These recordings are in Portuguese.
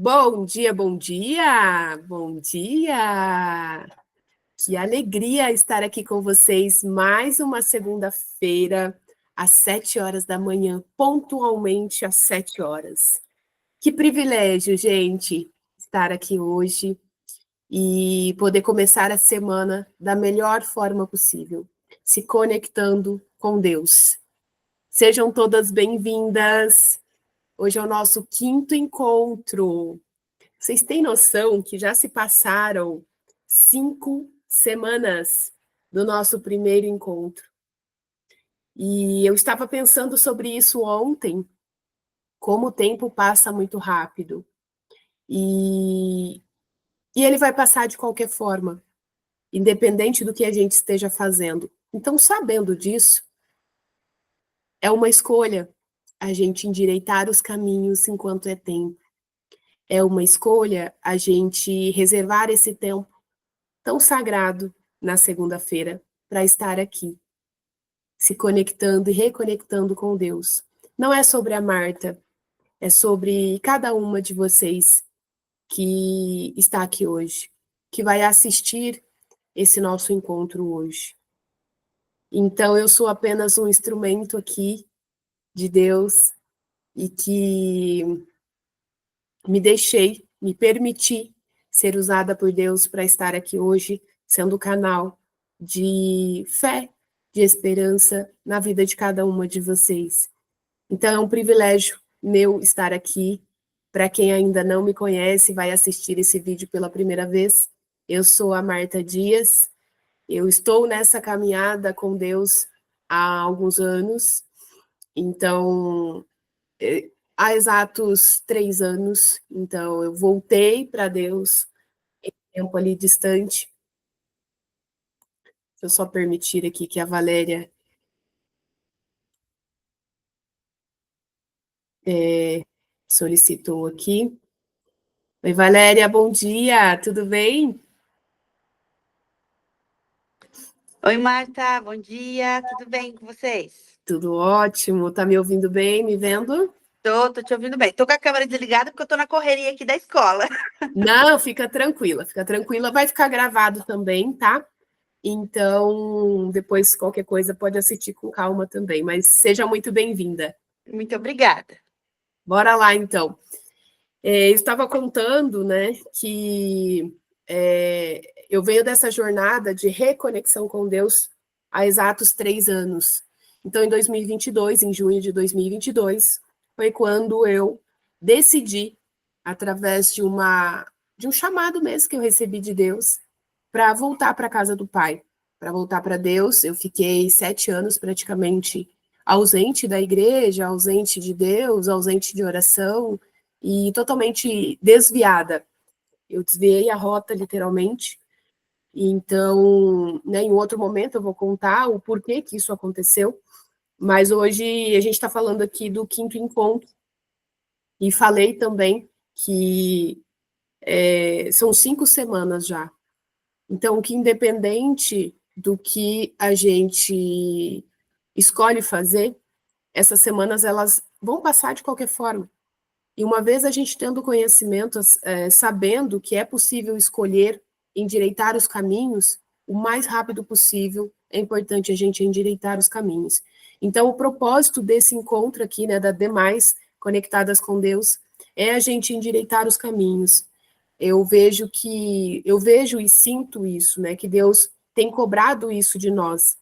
Bom dia, bom dia! Bom dia! Que alegria estar aqui com vocês mais uma segunda-feira, às 7 horas da manhã, pontualmente às 7 horas. Que privilégio, gente, estar aqui hoje e poder começar a semana da melhor forma possível, se conectando com Deus. Sejam todas bem-vindas! Hoje é o nosso quinto encontro. Vocês têm noção que já se passaram 5 semanas do nosso primeiro encontro? E eu estava pensando sobre isso ontem, como o tempo passa muito rápido. E ele vai passar de qualquer forma, independente do que a gente esteja fazendo. Então, sabendo disso, é uma escolha a gente endireitar os caminhos enquanto é tempo. É uma escolha a gente reservar esse tempo tão sagrado na segunda-feira para estar aqui, se conectando e reconectando com Deus. Não é sobre a Marta, é sobre cada uma de vocês que está aqui hoje, que vai assistir esse nosso encontro hoje. Então, eu sou apenas um instrumento aqui de Deus e que me permiti ser usada por Deus para estar aqui hoje, sendo canal de fé, de esperança na vida de cada uma de vocês. Então é um privilégio meu estar aqui. Para quem ainda não me conhece, vai assistir esse vídeo pela primeira vez. Eu sou a Marta Dias. Eu estou nessa caminhada com Deus há alguns anos. Então, há exatos 3 anos. Então, eu voltei para Deus em tempo ali distante. Deixa eu só permitir aqui que a Valéria solicitou aqui. Oi, Valéria, bom dia, tudo bem? Oi, Marta, bom dia, tudo bem com vocês? Tudo ótimo, tá me ouvindo bem, me vendo? Tô te ouvindo bem. Tô com a câmera desligada porque eu tô na correria aqui da escola. Não, fica tranquila, vai ficar gravado também, tá? Então, depois qualquer coisa pode assistir com calma também, mas seja muito bem-vinda. Muito obrigada. Bora lá, então. Eu estava contando, né, que eu venho dessa jornada de reconexão com Deus há exatos 3 anos. Então, em 2022, em junho de 2022, foi quando eu decidi, através de um chamado mesmo que eu recebi de Deus, para voltar para a casa do Pai, para voltar para Deus. Eu fiquei 7 anos praticamente ausente da igreja, ausente de Deus, ausente de oração, e totalmente desviada. Eu desviei a rota, literalmente. Então, né, em outro momento eu vou contar o porquê que isso aconteceu, mas hoje a gente está falando aqui do quinto encontro, e falei também que são 5 semanas já. Então, que independente do que a gente escolhe fazer, essas semanas elas vão passar de qualquer forma. E uma vez a gente tendo conhecimento, sabendo que é possível escolher endireitar os caminhos, o mais rápido possível, é importante a gente endireitar os caminhos. Então, o propósito desse encontro aqui, né, da Demais Conectadas com Deus, é a gente endireitar os caminhos. Eu vejo e sinto isso, né, que Deus tem cobrado isso de nós,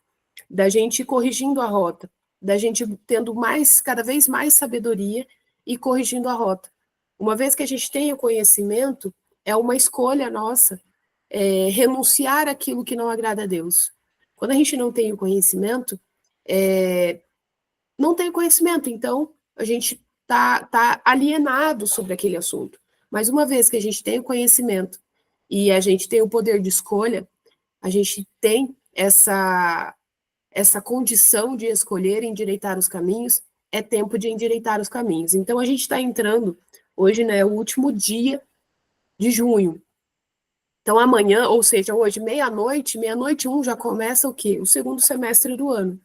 da gente corrigindo a rota, da gente tendo cada vez mais sabedoria e corrigindo a rota. Uma vez que a gente tem o conhecimento, é uma escolha nossa renunciar aquilo que não agrada a Deus. Quando a gente não tem o conhecimento, não tem o conhecimento, então a gente tá alienado sobre aquele assunto. Mas uma vez que a gente tem o conhecimento e a gente tem o poder de escolha, a gente tem essa condição de escolher endireitar os caminhos, é tempo de endireitar os caminhos. Então, a gente está entrando, hoje, né, o último dia de junho. Então, amanhã, ou seja, hoje, meia-noite um, já começa o quê? O segundo semestre do ano.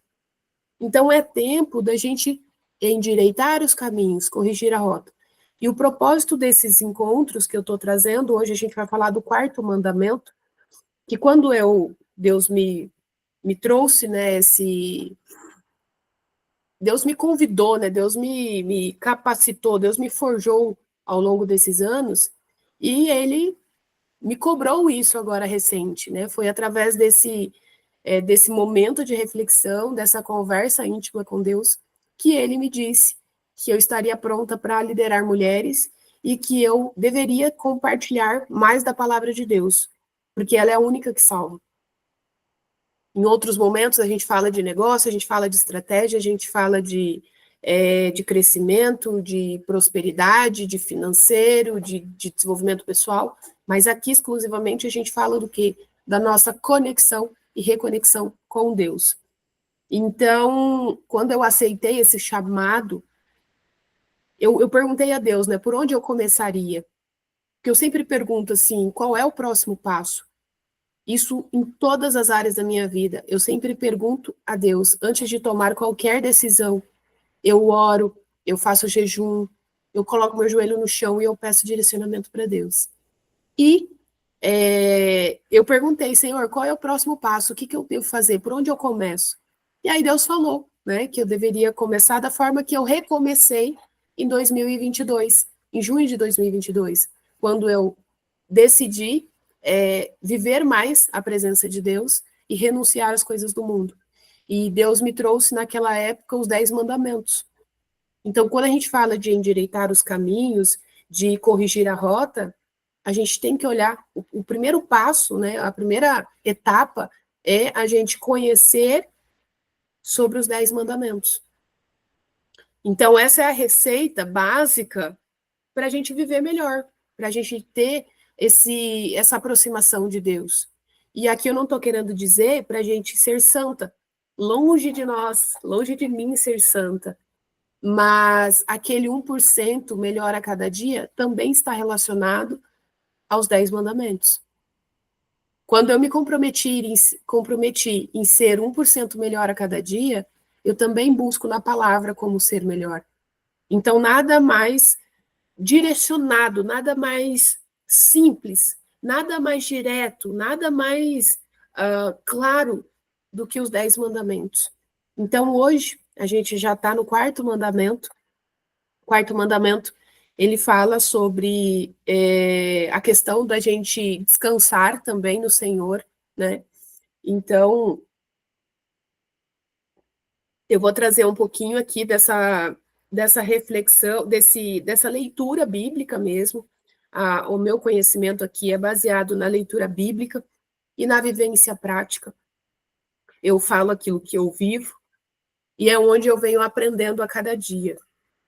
Então, é tempo da gente endireitar os caminhos, corrigir a rota. E o propósito desses encontros que eu estou trazendo, hoje a gente vai falar do 4º mandamento, que quando Deus me trouxe, né, Deus me convidou, né, Deus me capacitou, Deus me forjou ao longo desses anos, e Ele me cobrou isso agora recente, né, foi através desse momento de reflexão, dessa conversa íntima com Deus, que Ele me disse que eu estaria pronta para liderar mulheres e que eu deveria compartilhar mais da palavra de Deus, porque ela é a única que salva. Em outros momentos a gente fala de negócio, a gente fala de estratégia, a gente fala de crescimento, de prosperidade, de financeiro, de desenvolvimento pessoal, mas aqui exclusivamente a gente fala do quê? Da nossa conexão e reconexão com Deus. Então, quando eu aceitei esse chamado, eu perguntei a Deus, né, por onde eu começaria? Porque eu sempre pergunto assim, qual é o próximo passo? Isso em todas as áreas da minha vida. Eu sempre pergunto a Deus, antes de tomar qualquer decisão, eu oro, eu faço jejum, eu coloco meu joelho no chão e eu peço direcionamento para Deus. E eu perguntei, Senhor, qual é o próximo passo? O que eu devo fazer? Por onde eu começo? E aí Deus falou, né, que eu deveria começar da forma que eu recomecei em 2022, em junho de 2022, quando eu decidi viver mais a presença de Deus e renunciar às coisas do mundo. E Deus me trouxe naquela época os 10 mandamentos. Então, quando a gente fala de endireitar os caminhos, de corrigir a rota, a gente tem que olhar o primeiro passo, né? A primeira etapa é a gente conhecer sobre os 10 mandamentos. Então, essa é a receita básica para a gente viver melhor, para a gente ter essa aproximação de Deus. E aqui eu não estou querendo dizer para a gente ser santa, longe de nós, longe de mim ser santa, mas aquele 1% melhor a cada dia também está relacionado aos 10 mandamentos. Quando eu me comprometi em ser 1% melhor a cada dia, eu também busco na palavra como ser melhor. Então, nada mais direcionado, nada mais simples, nada mais direto, nada mais claro do que os 10 mandamentos. Então, hoje, a gente já está no 4º mandamento. O 4º mandamento, ele fala sobre a questão da gente descansar também no Senhor, né? Então, eu vou trazer um pouquinho aqui dessa reflexão, dessa leitura bíblica mesmo. O meu conhecimento aqui é baseado na leitura bíblica e na vivência prática. Eu falo aquilo que eu vivo e é onde eu venho aprendendo a cada dia.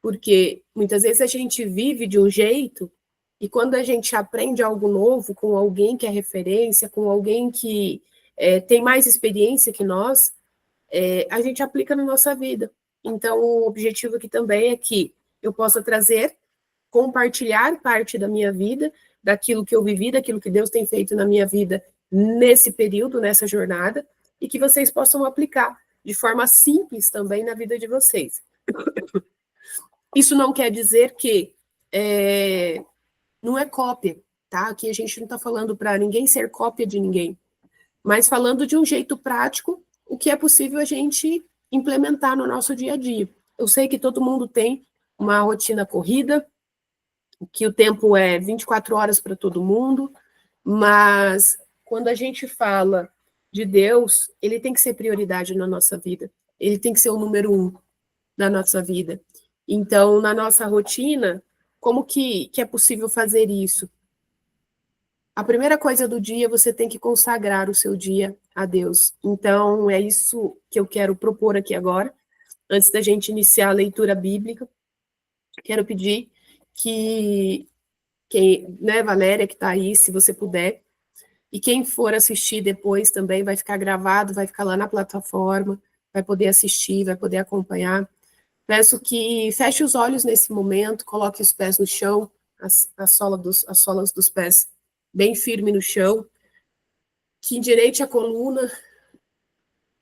Porque muitas vezes a gente vive de um jeito e quando a gente aprende algo novo com alguém que é referência, com alguém que tem mais experiência que nós, a gente aplica na nossa vida. Então, o objetivo aqui também é que eu possa compartilhar parte da minha vida, daquilo que eu vivi, daquilo que Deus tem feito na minha vida nesse período, nessa jornada, e que vocês possam aplicar de forma simples também na vida de vocês. Isso não quer dizer que não é cópia, tá? Aqui a gente não está falando para ninguém ser cópia de ninguém, mas falando de um jeito prático, o que é possível a gente implementar no nosso dia a dia. Eu sei que todo mundo tem uma rotina corrida, que o tempo é 24 horas para todo mundo, mas quando a gente fala de Deus, ele tem que ser prioridade na nossa vida, ele tem que ser o número 1 na nossa vida. Então, na nossa rotina, como que é possível fazer isso? A primeira coisa do dia, você tem que consagrar o seu dia a Deus. Então, é isso que eu quero propor aqui agora, antes da gente iniciar a leitura bíblica. Quero pedir que né, Valéria, que está aí, se você puder, e quem for assistir depois também vai ficar gravado, vai ficar lá na plataforma, vai poder assistir, vai poder acompanhar. Peço que feche os olhos nesse momento, coloque os pés no chão, as solas dos pés bem firme no chão, que endireite a coluna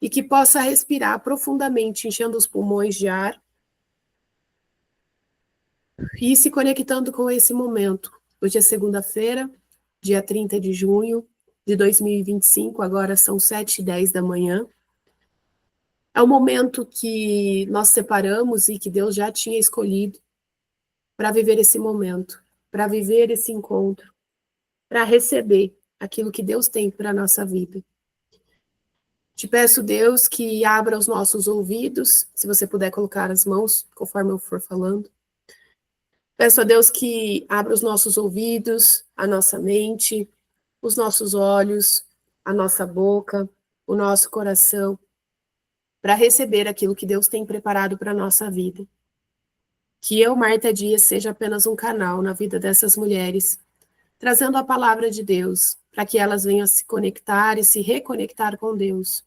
e que possa respirar profundamente, enchendo os pulmões de ar. e se conectando com esse momento. Hoje é segunda-feira, dia 30 de junho de 2025, agora são 7h10 da manhã. É o momento que nós separamos e que Deus já tinha escolhido para viver esse momento, para viver esse encontro, para receber aquilo que Deus tem para a nossa vida. Te peço, Deus, que abra os nossos ouvidos, se você puder colocar as mãos conforme eu for falando. Peço a Deus que abra os nossos ouvidos, a nossa mente, os nossos olhos, a nossa boca, o nosso coração, para receber aquilo que Deus tem preparado para a nossa vida. Que eu, Marta Dias, seja apenas um canal na vida dessas mulheres, trazendo a palavra de Deus, para que elas venham a se conectar e se reconectar com Deus.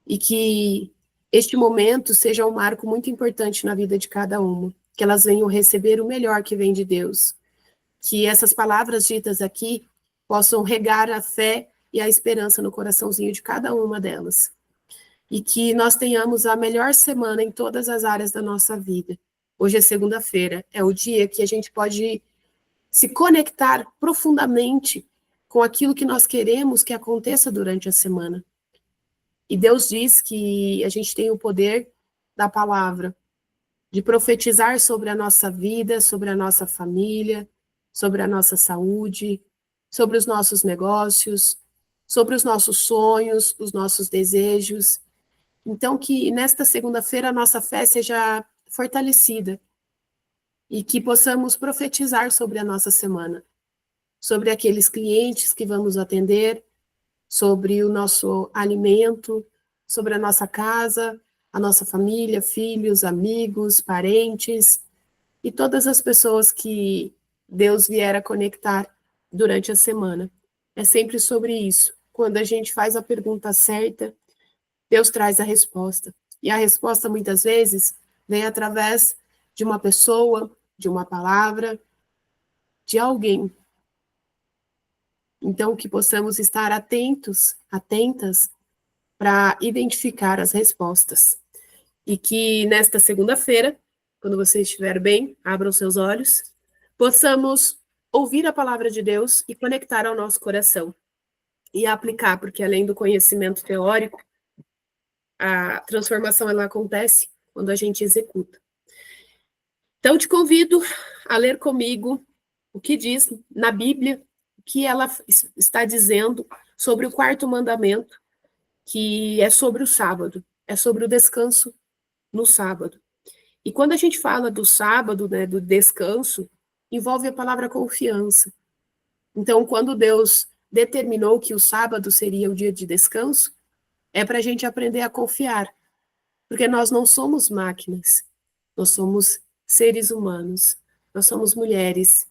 E que este momento seja um marco muito importante na vida de cada uma, que elas venham receber o melhor que vem de Deus. Que essas palavras ditas aqui possam regar a fé e a esperança no coraçãozinho de cada uma delas. E que nós tenhamos a melhor semana em todas as áreas da nossa vida. Hoje é segunda-feira, é o dia que a gente pode se conectar profundamente com aquilo que nós queremos que aconteça durante a semana. E Deus diz que a gente tem o poder da palavra, de profetizar sobre a nossa vida, sobre a nossa família, sobre a nossa saúde, sobre os nossos negócios, sobre os nossos sonhos, os nossos desejos. Então, que nesta segunda-feira a nossa fé seja fortalecida e que possamos profetizar sobre a nossa semana, sobre aqueles clientes que vamos atender, sobre o nosso alimento, sobre a nossa casa, a nossa família, filhos, amigos, parentes e todas as pessoas que Deus vier a conectar durante a semana. É sempre sobre isso. Quando a gente faz a pergunta certa, Deus traz a resposta. E a resposta, muitas vezes, vem através de uma pessoa, de uma palavra, de alguém. Então, que possamos estar atentos, atentas, para identificar as respostas. E que nesta segunda-feira, quando você estiver bem, abra os seus olhos, possamos ouvir a palavra de Deus e conectar ao nosso coração. E aplicar, porque além do conhecimento teórico, a transformação ela acontece quando a gente executa. Então, te convido a ler comigo o que diz na Bíblia, o que ela está dizendo sobre o quarto mandamento, que é sobre o sábado, é sobre o descanso no sábado. E quando a gente fala do sábado, né, do descanso, envolve a palavra confiança. Então, quando Deus determinou que o sábado seria o dia de descanso, é para a gente aprender a confiar, porque nós não somos máquinas, nós somos seres humanos, nós somos mulheres,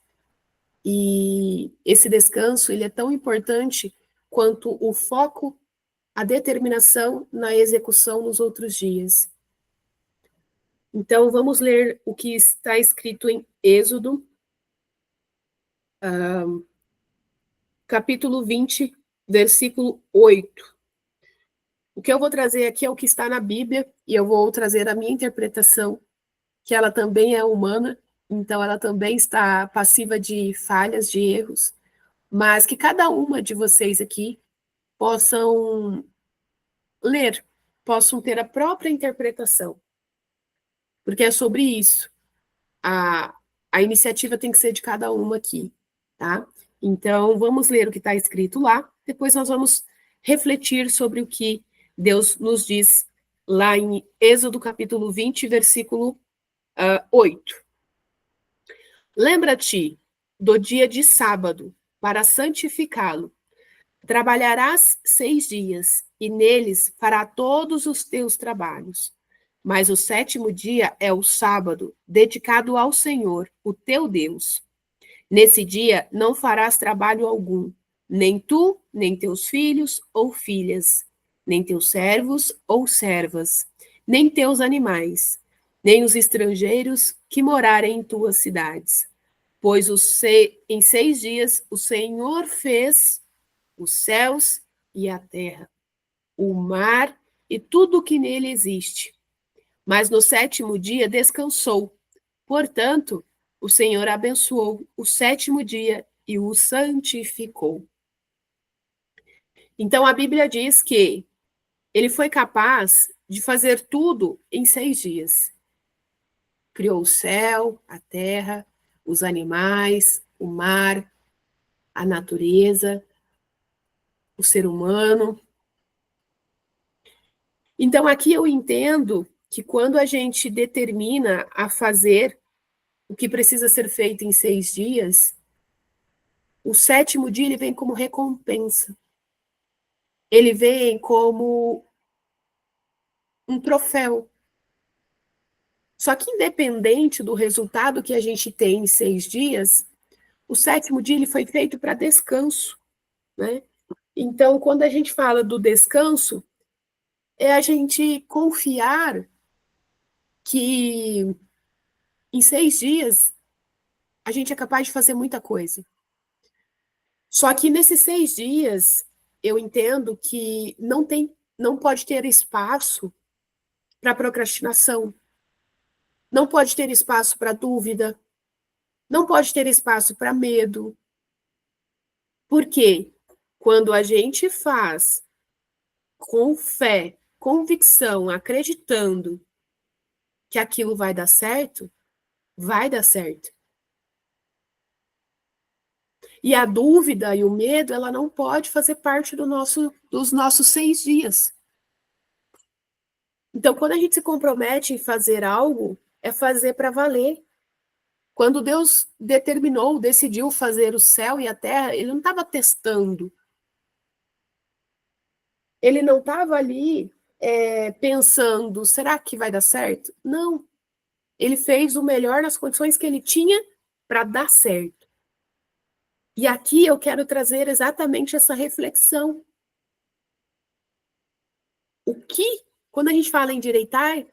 e esse descanso ele é tão importante quanto o foco, a determinação na execução nos outros dias. Então, vamos ler o que está escrito em Êxodo, capítulo 20, versículo 8. O que eu vou trazer aqui é o que está na Bíblia, e eu vou trazer a minha interpretação, que ela também é humana, então ela também está passiva de falhas, de erros, mas que cada uma de vocês aqui possam ler, possam ter a própria interpretação, porque é sobre isso. A iniciativa tem que ser de cada uma aqui, tá? Então, vamos ler o que está escrito lá, depois nós vamos refletir sobre o que Deus nos diz lá em Êxodo capítulo 20, versículo 8. Lembra-te do dia de sábado, para santificá-lo. Trabalharás 6 dias, e neles fará todos os teus trabalhos. Mas o 7º dia é o sábado, dedicado ao Senhor, o teu Deus. Nesse dia não farás trabalho algum, nem tu, nem teus filhos ou filhas, nem teus servos ou servas, nem teus animais, nem os estrangeiros que morarem em tuas cidades. Pois em 6 dias o Senhor fez os céus e a terra, o mar e tudo o que nele existe. Mas no 7º dia descansou, Portanto, o Senhor abençoou o 7º dia e o santificou. Então, a Bíblia diz que ele foi capaz de fazer tudo em 6 dias. Criou o céu, a terra, os animais, o mar, a natureza, o ser humano. Então, aqui eu entendo que quando a gente determina a fazer o que precisa ser feito em 6 dias, o 7º dia ele vem como recompensa. Ele vem como um troféu. Só que independente do resultado que a gente tem em 6 dias, o 7º dia ele foi feito para descanso, né? Então, quando a gente fala do descanso, é a gente confiar que em 6 dias a gente é capaz de fazer muita coisa. Só que nesses 6 dias, eu entendo que não pode ter espaço para procrastinação, não pode ter espaço para dúvida, não pode ter espaço para medo. Por quê? Quando a gente faz com fé, convicção, acreditando que aquilo vai dar certo, vai dar certo. E a dúvida e o medo, ela não pode fazer parte dos nossos 6 dias. Então, quando a gente se compromete em fazer algo, é fazer para valer. Quando Deus determinou, decidiu fazer o céu e a terra, ele não estava testando. Ele não estava ali pensando, será que vai dar certo? Não. Ele fez o melhor nas condições que ele tinha para dar certo. E aqui eu quero trazer exatamente essa reflexão. O que, quando a gente fala em endireitar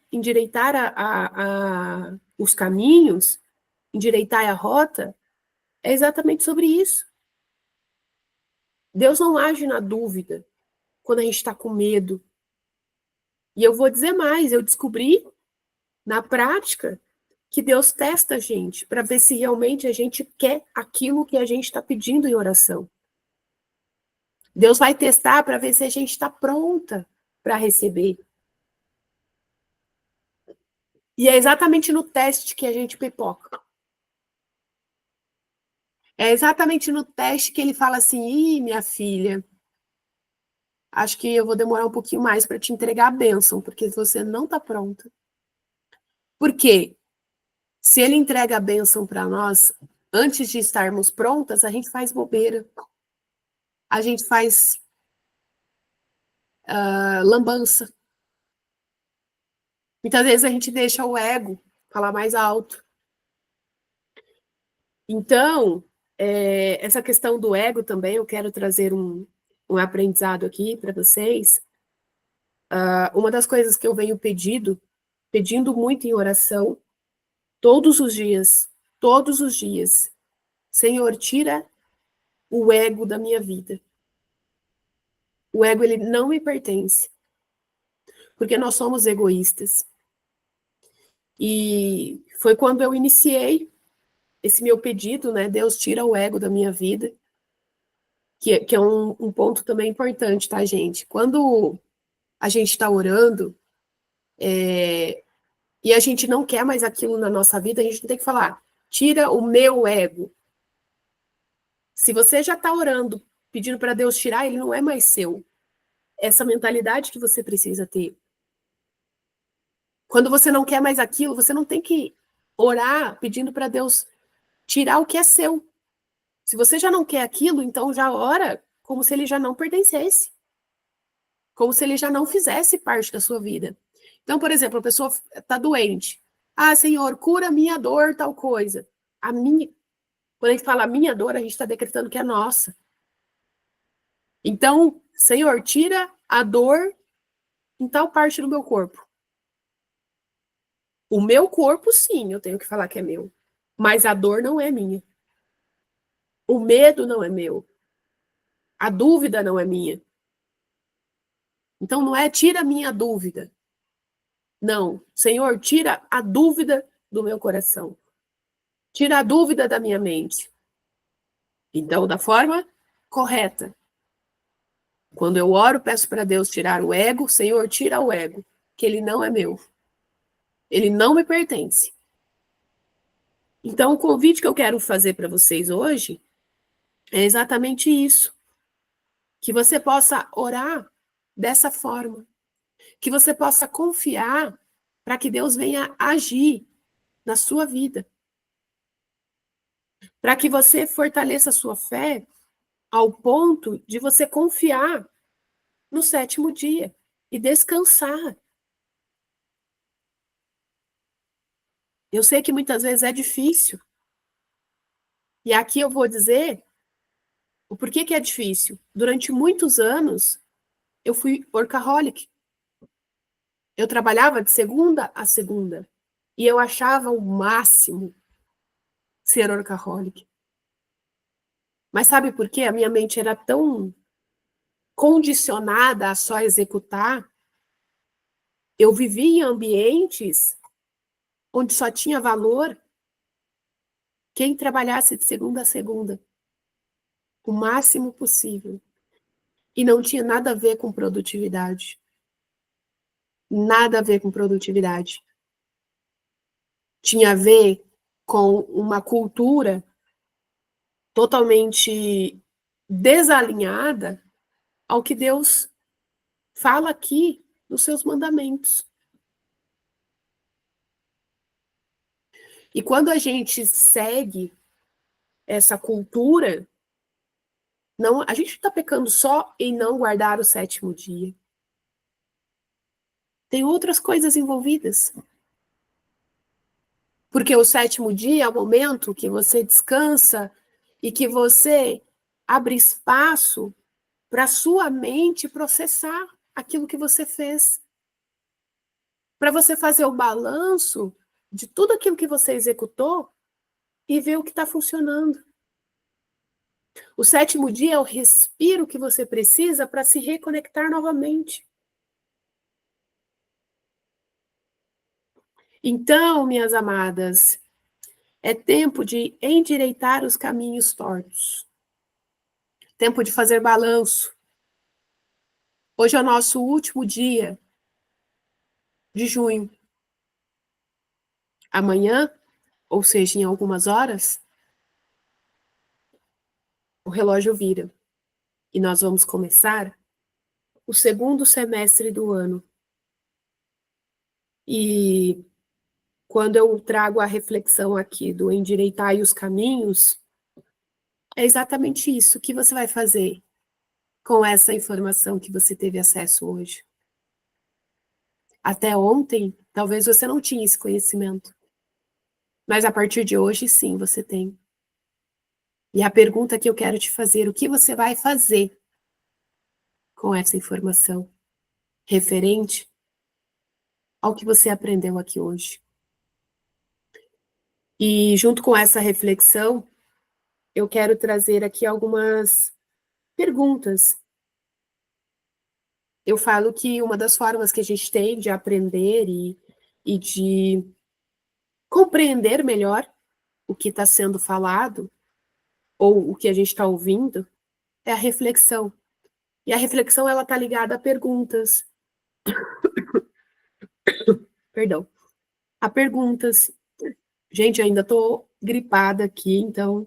os caminhos, endireitar a rota, é exatamente sobre isso. Deus não age na dúvida, quando a gente está com medo. E eu vou dizer mais, eu descobri na prática que Deus testa a gente para ver se realmente a gente quer aquilo que a gente está pedindo em oração. Deus vai testar para ver se a gente está pronta para receber. E é exatamente no teste que a gente pipoca. É exatamente no teste que ele fala assim: ih, minha filha, acho que eu vou demorar um pouquinho mais para te entregar a bênção, porque você não está pronta. Por quê? Se ele entrega a bênção para nós, antes de estarmos prontas, a gente faz bobeira. A gente faz lambança. Muitas vezes a gente deixa o ego falar mais alto. Então, essa questão do ego também, eu quero trazer um aprendizado aqui para vocês. Uma das coisas que eu venho pedindo muito em oração, todos os dias, Senhor, tira o ego da minha vida. O ego, ele não me pertence, porque nós somos egoístas. E foi quando eu iniciei esse meu pedido, né? Deus tira o ego da minha vida, que é um ponto também importante, tá, gente? Quando a gente está orando, e a gente não quer mais aquilo na nossa vida, a gente não tem que falar, tira o meu ego. Se você já está orando, pedindo para Deus tirar, ele não é mais seu. Essa mentalidade que você precisa ter. Quando você não quer mais aquilo, você não tem que orar pedindo para Deus tirar o que é seu. Se você já não quer aquilo, então já ora como se ele já não pertencesse. Como se ele já não fizesse parte da sua vida. Então, por exemplo, a pessoa está doente. Ah, Senhor, cura a minha dor, tal coisa. Quando a gente fala minha dor, a gente está decretando que é nossa. Então, Senhor, tira a dor em tal parte do meu corpo. O meu corpo, sim, eu tenho que falar que é meu. Mas a dor não é minha. O medo não é meu. A dúvida não é minha. Então, não é tira a minha dúvida. Não. Senhor, tira a dúvida do meu coração. tira a dúvida da minha mente. Então, da forma correta. Quando eu oro, peço para Deus tirar o ego, Senhor, tira o ego, que ele não é meu. Ele não me pertence. Então, o convite que eu quero fazer para vocês hoje é exatamente isso. Que você possa orar dessa forma. Que você possa confiar para que Deus venha agir na sua vida. Para que você fortaleça a sua fé ao ponto de você confiar no sétimo dia e descansar. Eu sei que muitas vezes é difícil. E aqui eu vou dizer o porquê que é difícil. Durante muitos anos, eu fui workaholic. Eu trabalhava de segunda a segunda. E eu achava o máximo ser workaholic. Mas sabe por quê? A minha mente era tão condicionada a só executar. Eu vivia em ambientes onde só tinha valor quem trabalhasse de segunda a segunda, o máximo possível. E não tinha nada a ver com produtividade. Nada a ver com produtividade. Tinha a ver com uma cultura totalmente desalinhada ao que Deus fala aqui nos seus mandamentos. E quando a gente segue essa cultura, não, a gente está pecando só em não guardar o sétimo dia. Tem outras coisas envolvidas. Porque o sétimo dia é o momento que você descansa e que você abre espaço para sua mente processar aquilo que você fez. Para você fazer o balanço de tudo aquilo que você executou e ver o que está funcionando. O sétimo dia é o respiro que você precisa para se reconectar novamente. Então, minhas amadas, é tempo de endireitar os caminhos tortos. Tempo de fazer balanço. Hoje é o nosso último dia de junho. Amanhã, ou seja, em algumas horas, o relógio vira e nós vamos começar o segundo semestre do ano. E quando eu trago a reflexão aqui do endireitar os caminhos, é exatamente isso que você vai fazer com essa informação que você teve acesso hoje. Até ontem, talvez você não tinha esse conhecimento. Mas a partir de hoje, sim, você tem. E a pergunta que eu quero te fazer, o que você vai fazer com essa informação referente ao que você aprendeu aqui hoje? E junto com essa reflexão, eu quero trazer aqui algumas perguntas. Eu falo que uma das formas que a gente tem de aprender e de compreender melhor o que está sendo falado ou o que a gente está ouvindo é a reflexão. E a reflexão ela está ligada a perguntas. Perdão. A perguntas. Gente, eu ainda estou gripada aqui, então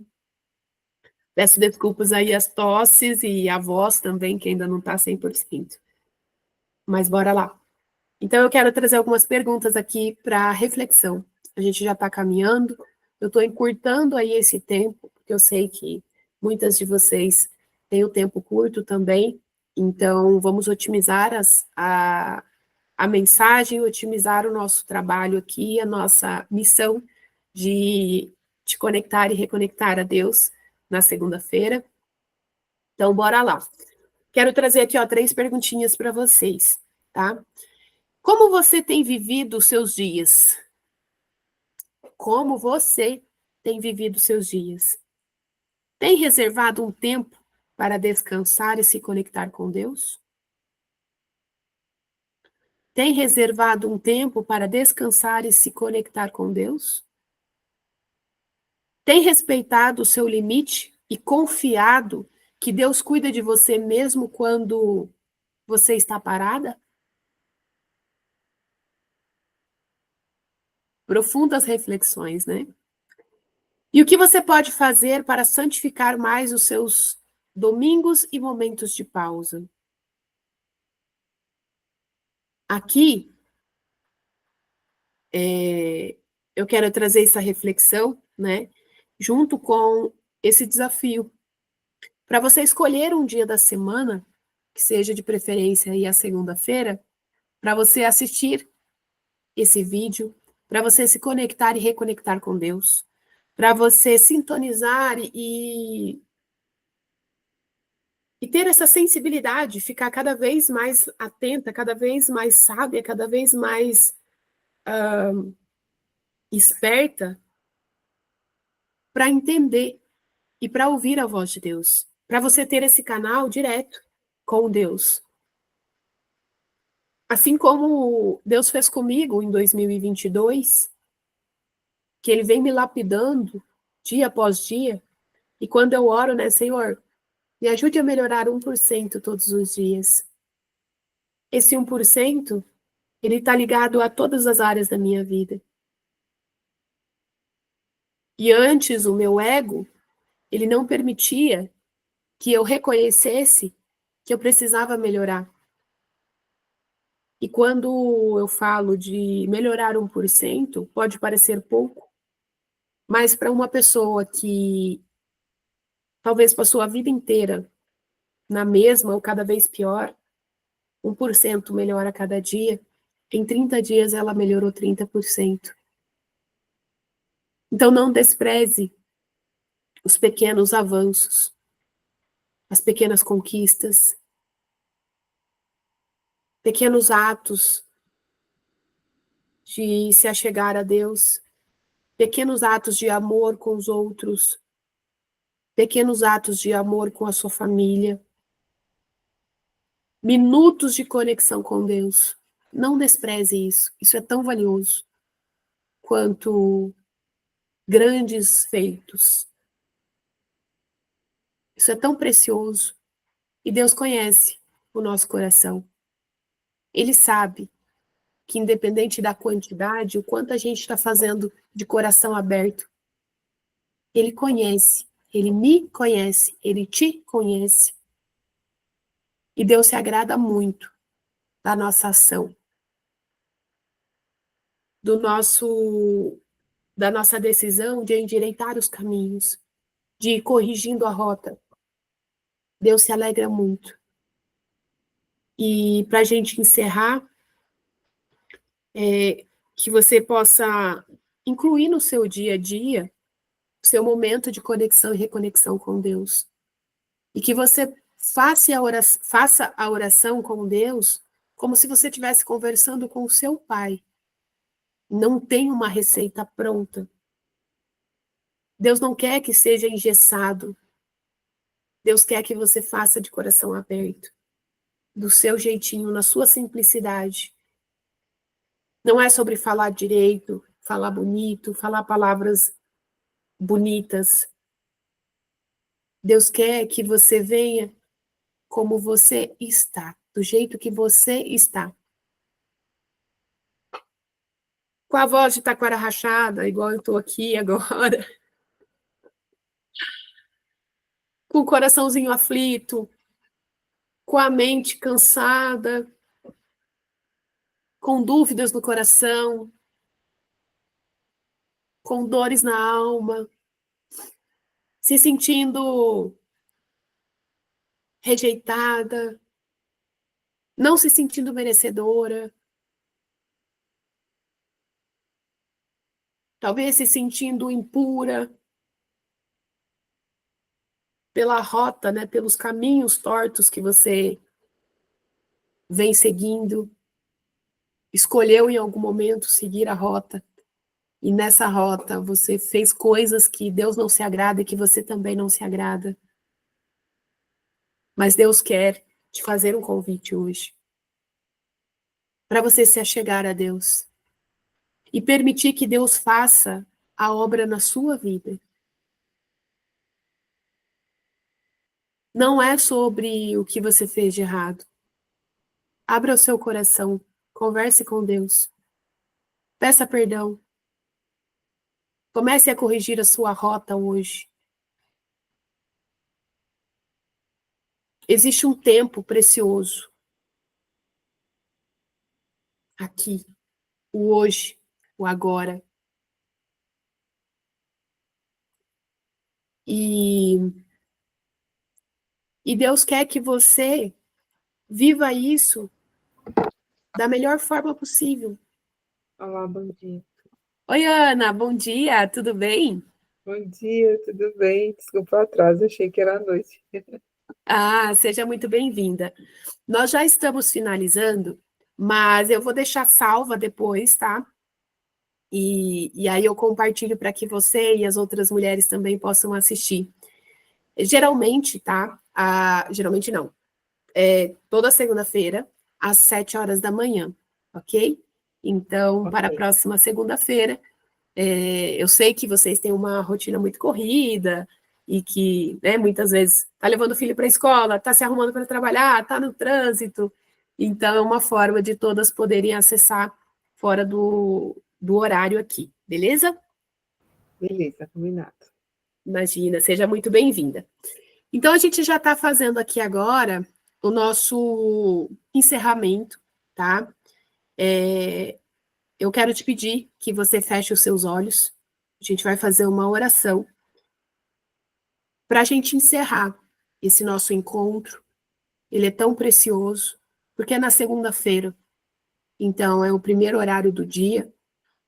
peço desculpas aí as tosses e a voz também, que ainda não está 100%. Mas bora lá. Então, eu quero trazer algumas perguntas aqui para reflexão. A gente já está caminhando, eu estou encurtando aí esse tempo, porque eu sei que muitas de vocês têm o tempo curto também, então vamos otimizar a mensagem, otimizar o nosso trabalho aqui, a nossa missão de te conectar e reconectar a Deus na segunda-feira. Então, bora lá. Quero trazer aqui, ó, 3 perguntinhas para vocês, tá? Como você tem vivido os seus dias? Como você tem vivido os seus dias? Tem reservado um tempo para descansar e se conectar com Deus? Tem reservado um tempo para descansar e se conectar com Deus? Tem respeitado o seu limite e confiado que Deus cuida de você mesmo quando você está parada? Profundas reflexões, né? E o que você pode fazer para santificar mais os seus domingos e momentos de pausa? Aqui, eu quero trazer essa reflexão, né? Junto com esse desafio. Para você escolher um dia da semana, que seja de preferência aí a segunda-feira, para você assistir esse vídeo, para você se conectar e reconectar com Deus, para você sintonizar e ter essa sensibilidade, ficar cada vez mais atenta, cada vez mais sábia, cada vez mais esperta para entender e para ouvir a voz de Deus, para você ter esse canal direto com Deus. Assim como Deus fez comigo em 2022, que Ele vem me lapidando dia após dia, e quando eu oro, né, Senhor, me ajude a melhorar 1% todos os dias. Esse 1%, ele está ligado a todas as áreas da minha vida. E antes, o meu ego, ele não permitia que eu reconhecesse que eu precisava melhorar. E quando eu falo de melhorar 1%, pode parecer pouco, mas para uma pessoa que talvez passou a vida inteira na mesma ou cada vez pior, 1% melhora a cada dia, em 30 dias ela melhorou 30%. Então não despreze os pequenos avanços, as pequenas conquistas, pequenos atos de se achegar a Deus, pequenos atos de amor com os outros, pequenos atos de amor com a sua família, minutos de conexão com Deus. Não despreze isso. Isso é tão valioso quanto grandes feitos. Isso é tão precioso. E Deus conhece o nosso coração. Ele sabe que, independente da quantidade, o quanto a gente está fazendo de coração aberto, Ele conhece, Ele me conhece, Ele te conhece. E Deus se agrada muito da nossa ação, da nossa decisão de endireitar os caminhos, de ir corrigindo a rota. Deus se alegra muito. E para a gente encerrar, que você possa incluir no seu dia a dia o seu momento de conexão e reconexão com Deus. E que você faça a oração com Deus como se você estivesse conversando com o seu pai. Não tem uma receita pronta. Deus não quer que seja engessado. Deus quer que você faça de coração aberto, do seu jeitinho, na sua simplicidade. Não é sobre falar direito, falar bonito, falar palavras bonitas. Deus quer que você venha como você está, do jeito que você está. Com a voz de taquara rachada, igual eu estou aqui agora. Com o coraçãozinho aflito, com a mente cansada, com dúvidas no coração, com dores na alma, se sentindo rejeitada, não se sentindo merecedora, talvez se sentindo impura pela rota, né, pelos caminhos tortos que você vem seguindo, escolheu em algum momento seguir a rota, e nessa rota você fez coisas que Deus não se agrada e que você também não se agrada. Mas Deus quer te fazer um convite hoje, para você se achegar a Deus e permitir que Deus faça a obra na sua vida. Não é sobre o que você fez de errado. Abra o seu coração, converse com Deus, peça perdão. Comece a corrigir a sua rota hoje. Existe um tempo precioso aqui, o hoje, o agora. E Deus quer que você viva isso da melhor forma possível. Olá, bom dia. Oi, Ana, bom dia, tudo bem? Bom dia, tudo bem? Desculpa o atraso, achei que era a noite. Ah, seja muito bem-vinda. Nós já estamos finalizando, mas eu vou deixar salva depois, tá? E aí eu compartilho para que você e as outras mulheres também possam assistir. Geralmente, tá? Geralmente não. Toda segunda-feira, às 7 horas da manhã, ok? Então, para a Ok. próxima segunda-feira, eu sei que vocês têm uma rotina muito corrida e que, né, muitas vezes está levando o filho para a escola, está se arrumando para trabalhar, está no trânsito. Então, é uma forma de todas poderem acessar fora do horário aqui, beleza? Beleza, combinado. Imagina, seja muito bem-vinda. Então, a gente já está fazendo aqui agora o nosso encerramento, tá? Eu quero te pedir que você feche os seus olhos. A gente vai fazer uma oração para a gente encerrar esse nosso encontro. Ele é tão precioso, porque é na segunda-feira. Então, é o primeiro horário do dia,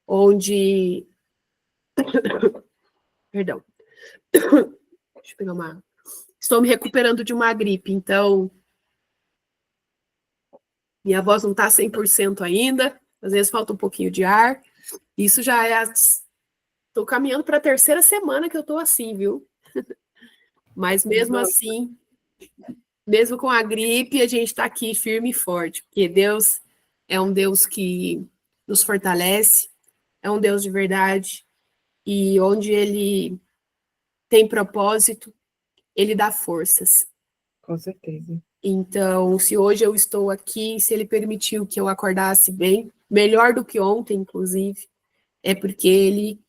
onde... Perdão. Deixa eu pegar uma água. Estou me recuperando de uma gripe, então minha voz não está 100% ainda, às vezes falta um pouquinho de ar. Isso já é... Estou caminhando para a terceira semana que eu estou assim, viu? Mas mesmo Nossa, assim, mesmo com a gripe, a gente está aqui firme e forte, porque Deus é um Deus que nos fortalece, é um Deus de verdade, e onde Ele tem propósito, Ele dá forças. com certeza. Então, se hoje eu estou aqui, se Ele permitiu que eu acordasse bem, melhor do que ontem, inclusive, é porque Ele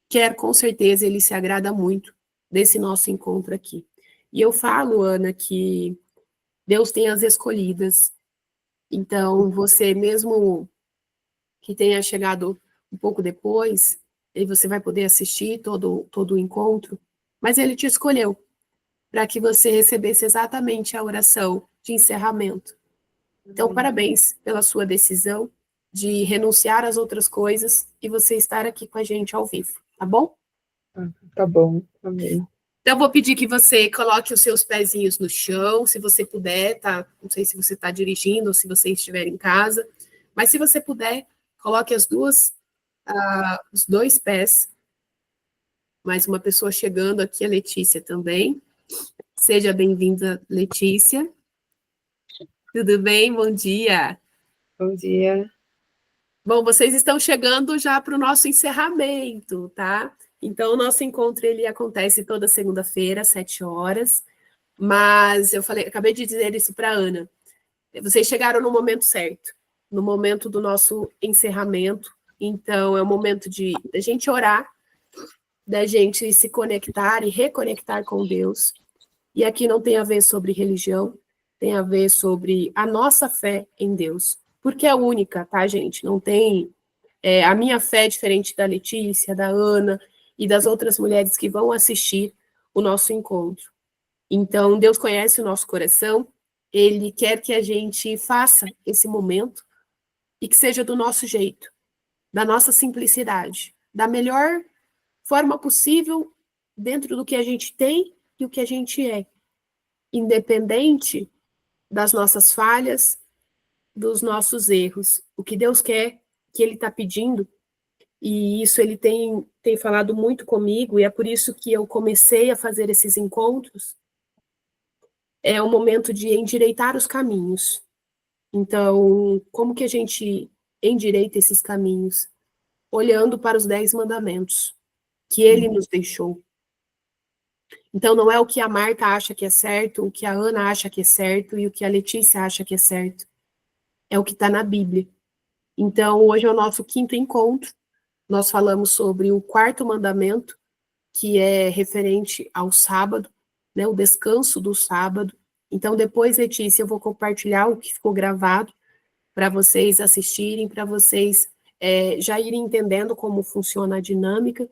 quer, com certeza, Ele se agrada muito desse nosso encontro aqui. E eu falo, Ana, que Deus tem as escolhidas. Então, você mesmo que tenha chegado um pouco depois, e você vai poder assistir todo o encontro, mas ele te escolheu para que você recebesse exatamente a oração de encerramento. Então, Amém. parabéns pela sua decisão de renunciar às outras coisas e você estar aqui com a gente ao vivo, tá bom? Tá bom, amém. Então, eu vou pedir que você coloque os seus pezinhos no chão, se você puder, tá? Não sei se você está dirigindo ou se você estiver em casa, mas se você puder, coloque os dois pés. Mais uma pessoa chegando aqui, a Letícia também. Seja bem-vinda, Letícia. Tudo bem? Bom dia. Bom dia. Bom, vocês estão chegando já para o nosso encerramento, tá? Então, o nosso encontro ele acontece toda segunda-feira, às 7 horas. Mas eu falei, acabei de dizer isso para a Ana. Vocês chegaram no momento certo, no momento do nosso encerramento. Então, é o momento de a gente orar, da gente se conectar e reconectar com Deus. E aqui não tem a ver sobre religião, tem a ver sobre a nossa fé em Deus. Porque é única, tá, gente? Não tem... a minha fé é diferente da Letícia, da Ana e das outras mulheres que vão assistir o nosso encontro. Então, Deus conhece o nosso coração, Ele quer que a gente faça esse momento e que seja do nosso jeito, da nossa simplicidade, da melhor forma possível dentro do que a gente tem e o que a gente é, independente das nossas falhas, dos nossos erros. O que Deus quer, que Ele está pedindo, e isso Ele tem falado muito comigo, e é por isso que eu comecei a fazer esses encontros, é o momento de endireitar os caminhos. Então, como que a gente endireita esses caminhos? Olhando para os 10 mandamentos que Ele nos deixou. Então, não é o que a Marta acha que é certo, o que a Ana acha que é certo e o que a Letícia acha que é certo. É o que está na Bíblia. Então, hoje é o nosso 5º encontro. Nós falamos sobre o 4º mandamento, que é referente ao sábado, né, o descanso do sábado. Então, depois, Letícia, eu vou compartilhar o que ficou gravado para vocês assistirem, para vocês já irem entendendo como funciona a dinâmica,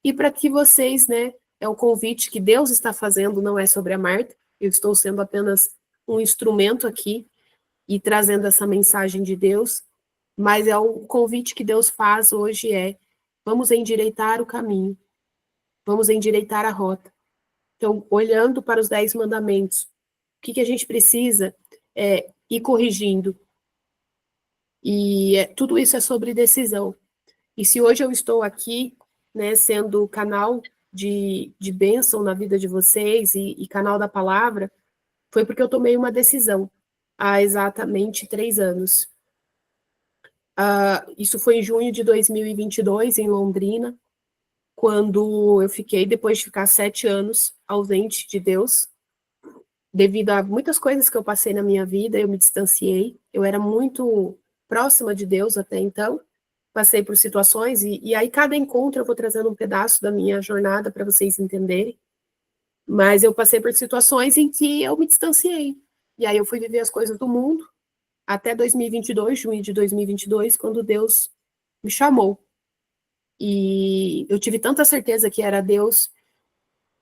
e para que vocês, né, é o convite que Deus está fazendo, não é sobre a Marta, eu estou sendo apenas um instrumento aqui, e trazendo essa mensagem de Deus, mas é o convite que Deus faz hoje vamos endireitar o caminho, vamos endireitar a rota. Então, olhando para os 10 mandamentos, o que a gente precisa ir corrigindo? E tudo isso é sobre decisão. E se hoje eu estou aqui, né, sendo canal de bênção na vida de vocês e canal da palavra, foi porque eu tomei uma decisão há exatamente 3 anos. Isso foi em junho de 2022, em Londrina, quando eu fiquei, depois de ficar 7 anos ausente de Deus, devido a muitas coisas que eu passei na minha vida, eu me distanciei, eu era muito próxima de Deus até então, passei por situações, e aí cada encontro eu vou trazendo um pedaço da minha jornada para vocês entenderem, mas eu passei por situações em que eu me distanciei, e aí eu fui viver as coisas do mundo, até 2022, junho de 2022, quando Deus me chamou. E eu tive tanta certeza que era Deus,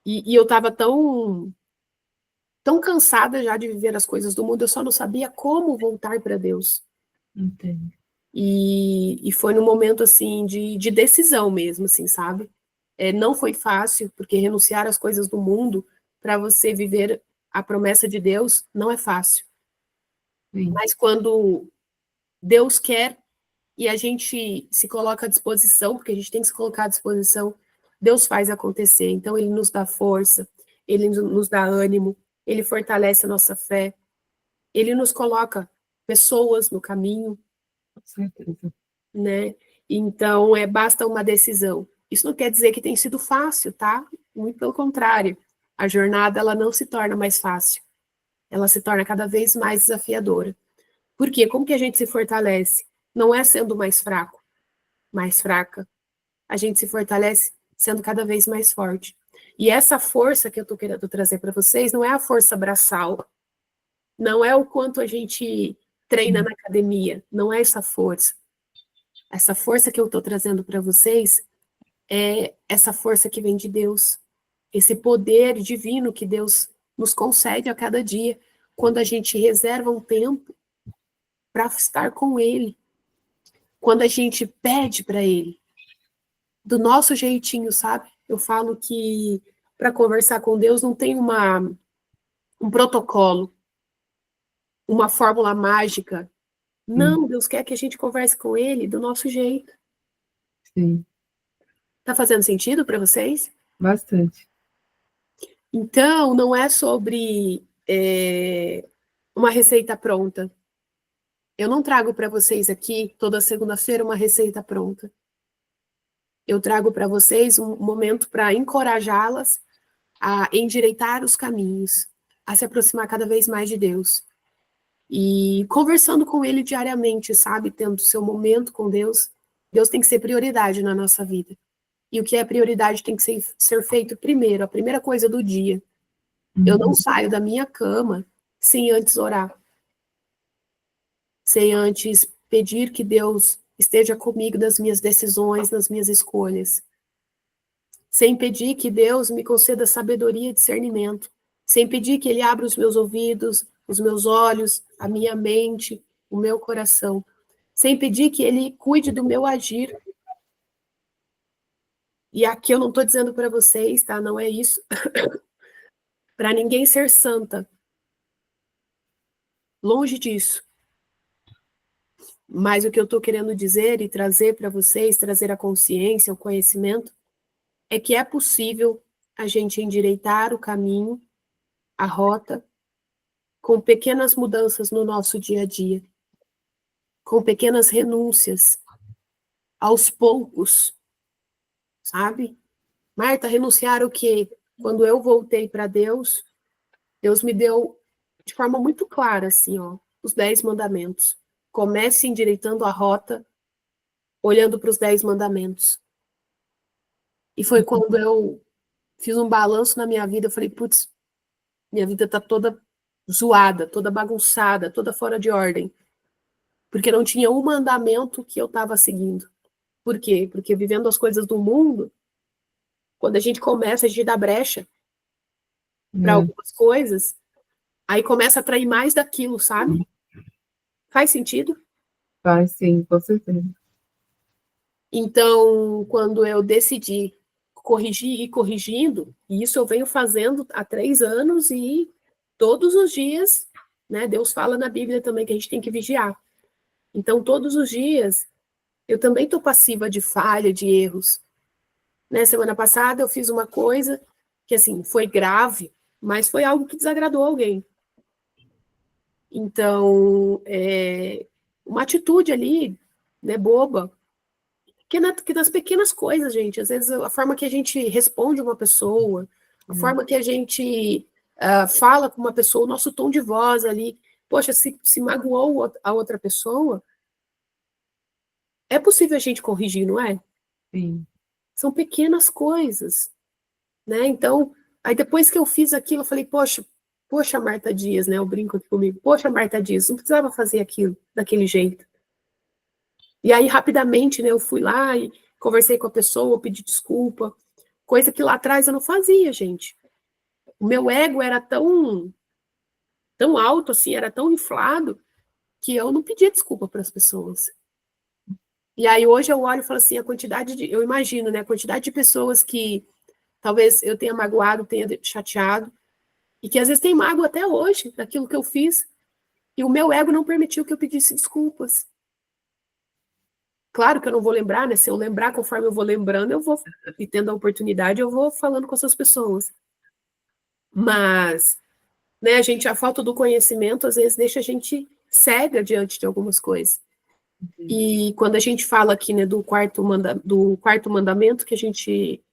e eu estava tão cansada já de viver as coisas do mundo, eu só não sabia como voltar para Deus. Entendo. E foi num momento, assim, de decisão mesmo, assim, sabe? Não foi fácil, porque renunciar às coisas do mundo para você viver a promessa de Deus não é fácil. Sim. Mas quando Deus quer e a gente se coloca à disposição, porque a gente tem que se colocar à disposição, Deus faz acontecer. Então, Ele nos dá força, Ele nos dá ânimo, Ele fortalece a nossa fé, Ele nos coloca pessoas no caminho, Com certeza. né? Então, basta uma decisão. Isso não quer dizer que tem sido fácil, tá? Muito pelo contrário. A jornada, ela não se torna mais fácil. Ela se torna cada vez mais desafiadora. Por quê? Como que a gente se fortalece? Não é sendo mais fraco, mais fraca. A gente se fortalece sendo cada vez mais forte. E essa força que eu estou querendo trazer para vocês não é a força braçal, não é o quanto a gente treina na academia, não é essa força. Essa força que eu estou trazendo para vocês é essa força que vem de Deus, esse poder divino que Deus nos concede a cada dia, quando a gente reserva um tempo para estar com Ele, quando a gente pede para Ele, do nosso jeitinho, sabe? Eu falo que para conversar com Deus não tem um protocolo, uma fórmula mágica. Não, Deus quer que a gente converse com Ele do nosso jeito. Sim, Tá fazendo sentido para vocês? bastante. Então, não é sobre uma receita pronta. Eu não trago para vocês aqui, toda segunda-feira, uma receita pronta. Eu trago para vocês um momento para encorajá-las a endireitar os caminhos, a se aproximar cada vez mais de Deus. E conversando com Ele diariamente, sabe? Tendo seu momento com Deus. Deus tem que ser prioridade na nossa vida. E o que é prioridade tem que ser feito primeiro, a primeira coisa do dia. Eu não saio da minha cama sem antes orar. Sem antes pedir que Deus esteja comigo nas minhas decisões, nas minhas escolhas. Sem pedir que Deus me conceda sabedoria e discernimento. Sem pedir que Ele abra os meus ouvidos, os meus olhos, a minha mente, o meu coração. Sem pedir que Ele cuide do meu agir. E aqui eu não estou dizendo para vocês, tá? Não é isso. Para ninguém ser santa. Longe disso. Mas o que eu estou querendo dizer e trazer para vocês, trazer a consciência, o conhecimento, é que é possível a gente endireitar o caminho, a rota, com pequenas mudanças no nosso dia a dia, com pequenas renúncias, aos poucos, sabe? Marta, renunciar o quê? quando eu voltei para Deus, Deus me deu de forma muito clara, assim, ó, os 10 mandamentos. Comece endireitando a rota, olhando para os 10 mandamentos. E foi quando eu fiz um balanço na minha vida, eu falei, putz, minha vida tá toda zoada, toda bagunçada, toda fora de ordem. Porque não tinha um mandamento que eu estava seguindo. Por quê? Porque vivendo as coisas do mundo, quando a gente começa, a gente dá brecha para algumas coisas, aí começa a atrair mais daquilo, sabe? Faz sentido? Faz sim, com certeza. Então, quando eu decidi corrigir e corrigindo, e isso eu venho fazendo há 3 anos e todos os dias, né? Deus fala na Bíblia também que a gente tem que vigiar. Então, todos os dias, eu também estou passiva de falha, de erros. Né? Semana passada eu fiz uma coisa que, assim, foi grave, mas foi algo que desagradou alguém. Então, uma atitude ali, né, boba, que nas pequenas coisas, gente, às vezes a forma que a gente responde uma pessoa, a forma que a gente fala com uma pessoa, o nosso tom de voz ali, poxa, se magoou a outra pessoa, é possível a gente corrigir, não é? Sim. São pequenas coisas, né? Então, aí depois que eu fiz aquilo, eu falei, poxa, Marta Dias, né? Eu brinco aqui comigo, poxa, Marta Dias, não precisava fazer aquilo daquele jeito. E aí, rapidamente, né, eu fui lá e conversei com a pessoa, pedi desculpa, coisa que lá atrás eu não fazia, gente. O meu ego era tão alto, assim, era tão inflado, que eu não pedia desculpa para as pessoas. E aí, hoje eu olho e falo assim, eu imagino, né, a quantidade de pessoas que talvez eu tenha magoado, tenha chateado, e que às vezes tem mágoa até hoje daquilo que eu fiz, e o meu ego não permitiu que eu pedisse desculpas. Claro que eu não vou lembrar, né? Se eu lembrar conforme eu vou lembrando, eu vou, e tendo a oportunidade, eu vou falando com essas pessoas. Mas, né, a falta do conhecimento, às vezes, deixa a gente cega diante de algumas coisas. E quando a gente fala aqui, né, do quarto mandamento que a gente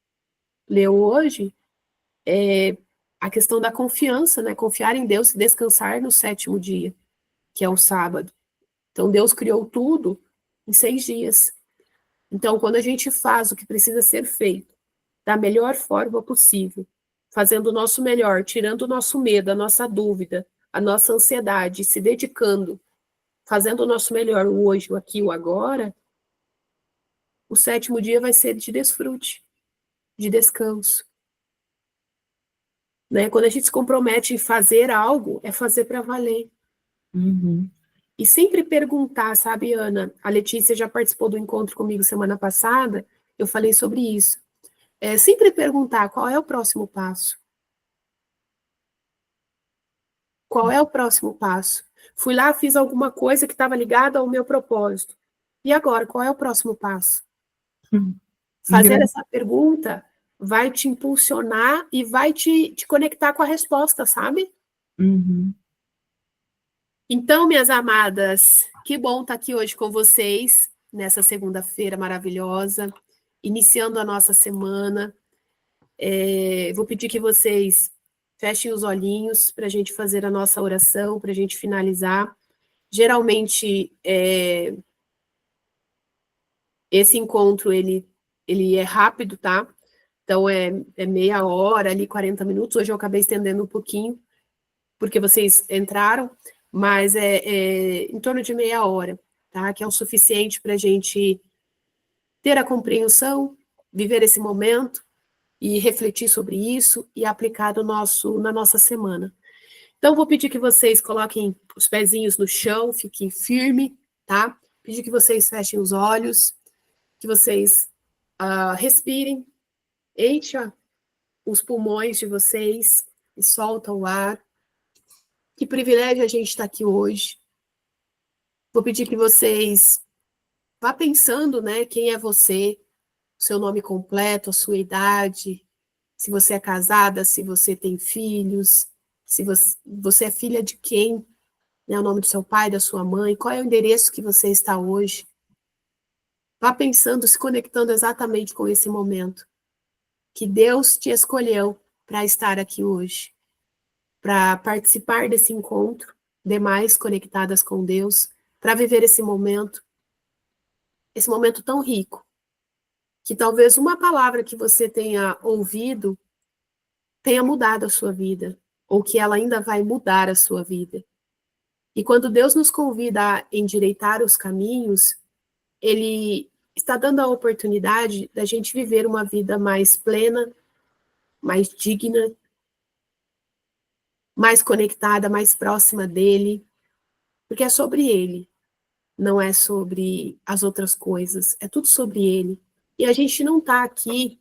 leu hoje, a questão da confiança, né? Confiar em Deus e descansar no 7º dia, que é o sábado. Então, Deus criou tudo em 6 dias. Então, quando a gente faz o que precisa ser feito da melhor forma possível, fazendo o nosso melhor, tirando o nosso medo, a nossa dúvida, a nossa ansiedade, se dedicando, fazendo o nosso melhor o hoje, o aqui, o agora, o 7º dia vai ser de desfrute, de descanso. Né? Quando a gente se compromete em fazer algo, é fazer para valer. Uhum. E sempre perguntar, sabe, Ana? A Letícia já participou do encontro comigo semana passada, eu falei sobre isso. Sempre perguntar qual é o próximo passo. Qual é o próximo passo? Fui lá, fiz alguma coisa que estava ligada ao meu propósito. E agora, qual é o próximo passo? Fazer essa pergunta vai te impulsionar e vai te conectar com a resposta, sabe? Uhum. Então, minhas amadas, que bom estar aqui hoje com vocês, nessa segunda-feira maravilhosa, iniciando a nossa semana. Vou pedir que vocês fechem os olhinhos para a gente fazer a nossa oração, para a gente finalizar. Geralmente, esse encontro, ele é rápido, tá? Então, é meia hora, ali, 40 minutos. Hoje eu acabei estendendo um pouquinho, porque vocês entraram, mas é em torno de meia hora, tá? Que é o suficiente para a gente ter a compreensão, viver esse momento e refletir sobre isso e aplicar na nossa semana. Então, vou pedir que vocês coloquem os pezinhos no chão, fiquem firme, tá? Pedir que vocês fechem os olhos, que vocês respirem, encha os pulmões de vocês e solta o ar. Que privilégio a gente estar aqui hoje. Vou pedir que vocês vá pensando, né, quem é você, seu nome completo, a sua idade, se você é casada, se você tem filhos, se você é filha de quem, né, o nome do seu pai, da sua mãe, qual é o endereço que você está hoje. Vá pensando, se conectando exatamente com esse momento, que Deus te escolheu para estar aqui hoje, para participar desse encontro, demais conectadas com Deus, para viver esse momento tão rico, que talvez uma palavra que você tenha ouvido tenha mudado a sua vida, ou que ela ainda vai mudar a sua vida. E quando Deus nos convida a endireitar os caminhos, Ele está dando a oportunidade da gente viver uma vida mais plena, mais digna, mais conectada, mais próxima dele, porque é sobre ele, não é sobre as outras coisas, é tudo sobre ele. E a gente não está aqui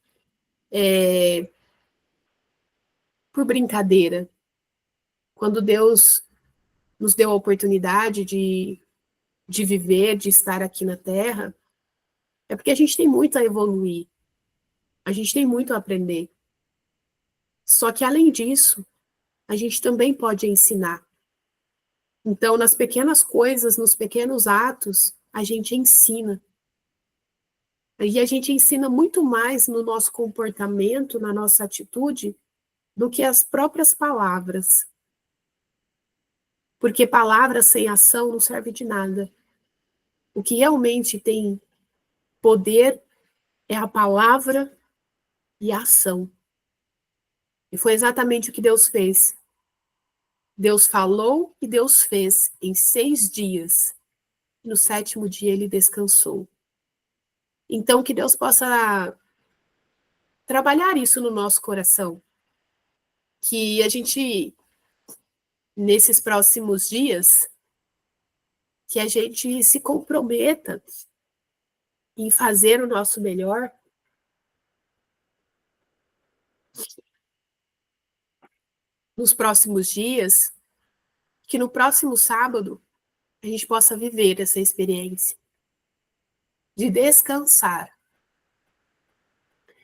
por brincadeira. Quando Deus nos deu a oportunidade de viver, de estar aqui na Terra, é porque a gente tem muito a evoluir, a gente tem muito a aprender. Só que, além disso, a gente também pode ensinar. Então, nas pequenas coisas, nos pequenos atos, a gente ensina. E a gente ensina muito mais no nosso comportamento, na nossa atitude, do que as próprias palavras. Porque palavras sem ação não serve de nada. O que realmente tem poder é a palavra e a ação. E foi exatamente o que Deus fez. Deus falou e Deus fez em 6 dias. No 7º dia ele descansou. Então, que Deus possa trabalhar isso no nosso coração. Que a gente, nesses próximos dias, que a gente se comprometa em fazer o nosso melhor, nos próximos dias, que no próximo sábado a gente possa viver essa experiência de descansar.